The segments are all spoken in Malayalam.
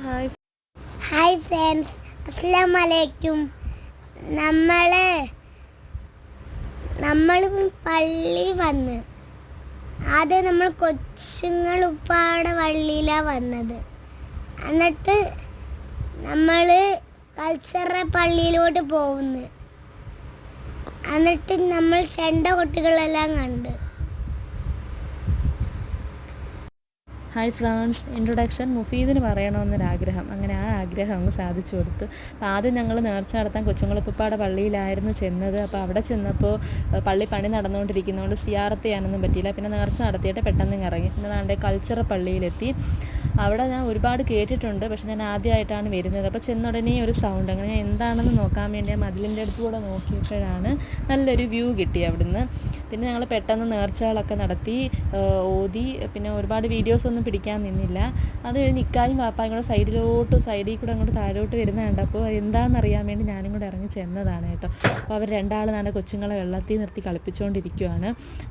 ഹായ് ഹായ് ഫ്രണ്ട്സ്, അസ്സലാമു അലൈക്കും. നമ്മൾ പള്ളി വന്ന് ആദ്യം നമ്മൾ കൊച്ചുങ്ങളുപ്പാടെ പള്ളിയിലാണ് വന്നത്. എന്നിട്ട് നമ്മൾ കൾച്ചറൽ പള്ളിയിലോട്ട് പോകുന്നു. എന്നിട്ട് നമ്മൾ ചെണ്ട കൊട്ടുകളെല്ലാം കണ്ട്. ഹായ് ഫ്രണ്ട്സ്, ഇൻട്രൊഡക്ഷൻ മുഫീദിന് പറയണമെന്നൊരാഗ്രഹം. അങ്ങനെ ആ ആഗ്രഹം അങ്ങ് സാധിച്ചു കൊടുത്തു. അപ്പോൾ ആദ്യം ഞങ്ങൾ നേർച്ച നടത്താൻ കൊച്ചുങ്ങളുപ്പാടെ പള്ളിയിലായിരുന്നു ചെന്നത്. അപ്പോൾ അവിടെ ചെന്നപ്പോൾ പള്ളി പണി നടന്നുകൊണ്ടിരിക്കുന്നതുകൊണ്ട് സിയാറത്ത് ചെയ്യാനൊന്നും പറ്റിയില്ല. പിന്നെ നേർച്ച നടത്തിയിട്ട് പെട്ടെന്ന് ഇറങ്ങി. പിന്നെ നാളെ കൾച്ചറൽ പള്ളിയിലെത്തി. അവിടെ ഞാൻ ഒരുപാട് കേട്ടിട്ടുണ്ട്, പക്ഷെ ഞാൻ ആദ്യമായിട്ടാണ് വരുന്നത്. അപ്പോൾ ചെന്നുടനെ ഒരു സൗണ്ട്, അങ്ങനെ ഞാൻ എന്താണെന്ന് നോക്കാൻ വേണ്ടി ആ മതിലിൻ്റെ അടുത്ത് കൂടെ നോക്കിയപ്പോഴാണ് നല്ലൊരു വ്യൂ കിട്ടി അവിടുന്ന്. പിന്നെ ഞങ്ങൾ പെട്ടെന്ന് നേർച്ചകളൊക്കെ നടത്തി, ഓതി. പിന്നെ ഒരുപാട് വീഡിയോസൊന്നും പിടിക്കാൻ നിന്നില്ല. അത് കഴിഞ്ഞ് ഇക്കായും വാപ്പായും കൂടെ സൈഡിൽ കൂടെ അങ്ങോട്ട് താഴോട്ട് വരുന്ന കണ്ടപ്പോൾ എന്താണെന്നറിയാൻ വേണ്ടി ഞാനും കൂടെ ഇറങ്ങി ചെന്നതാണ് കേട്ടോ. അപ്പോൾ അവർ രണ്ടാളാണ് കൊച്ചുങ്ങളെ വെള്ളത്തിൽ നിർത്തി കളിപ്പിച്ചുകൊണ്ടിരിക്കുകയാണ്.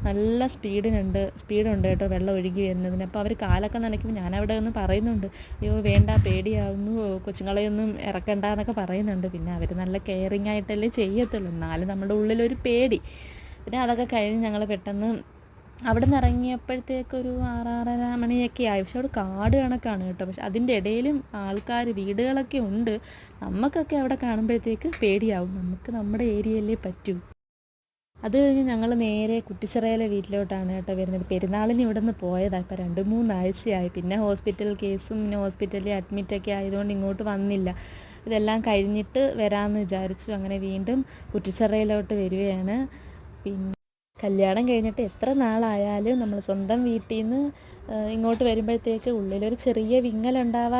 നല്ല സ്പീഡുണ്ട് കേട്ടോ വെള്ളം ഒഴുകി വരുന്നതിന്. അപ്പോൾ അവർ കാലൊക്കെ നനയ്ക്കുമ്പോൾ ഞാനവിടെ ഒന്ന് പറയുന്നുണ്ട്, അയ്യോ വേണ്ട, പേടിയാവുന്നു, കൊച്ചുങ്ങളെയൊന്നും ഇറക്കണ്ട എന്നൊക്കെ പറയുന്നുണ്ട്. പിന്നെ അവർ നല്ല കെയറിങ് ആയിട്ടല്ലേ ചെയ്യത്തുള്ളൂ, എന്നാലും നമ്മുടെ ഉള്ളിലൊരു പേടി. പിന്നെ അതൊക്കെ കഴിഞ്ഞ് ഞങ്ങൾ പെട്ടെന്ന് അവിടെ നിന്ന് ഇറങ്ങിയപ്പോഴത്തേക്കൊരു 6-6:30 മണിയൊക്കെ ആയി. പക്ഷെ അവിടെ കാട് കണക്കാണ് കേട്ടോ. പക്ഷെ അതിൻ്റെ ഇടയിലും ആൾക്കാർ, വീടുകളൊക്കെ ഉണ്ട്. നമുക്കൊക്കെ അവിടെ കാണുമ്പോഴത്തേക്ക് പേടിയാവും. നമുക്ക് നമ്മുടെ ഏരിയയിലേ പറ്റൂ. അത് കഴിഞ്ഞ് ഞങ്ങൾ നേരെ കുട്ടിച്ചിറയിലെ വീട്ടിലോട്ടാണ് കേട്ടോ വരുന്നത്. പെരുന്നാളിന് ഇവിടെ നിന്ന് പോയതാണ്. ഇപ്പോൾ 2-3 ആഴ്ചയായി. പിന്നെ ഹോസ്പിറ്റൽ കേസും പിന്നെ ഹോസ്പിറ്റലിൽ അഡ്മിറ്റൊക്കെ ആയതുകൊണ്ട് ഇങ്ങോട്ട് വന്നില്ല. ഇതെല്ലാം കഴിഞ്ഞിട്ട് വരാമെന്ന് വിചാരിച്ചു. അങ്ങനെ വീണ്ടും കുട്ടിച്ചിറയിലോട്ട് വരികയാണ്. പിന്നെ കല്യാണം കഴിഞ്ഞിട്ട് എത്ര നാളായാലും നമ്മൾ സ്വന്തം വീട്ടിൽ നിന്ന് ഇങ്ങോട്ട് വരുമ്പോഴത്തേക്ക് ഉള്ളിലൊരു ചെറിയ വിങ്ങലുണ്ടാവാം.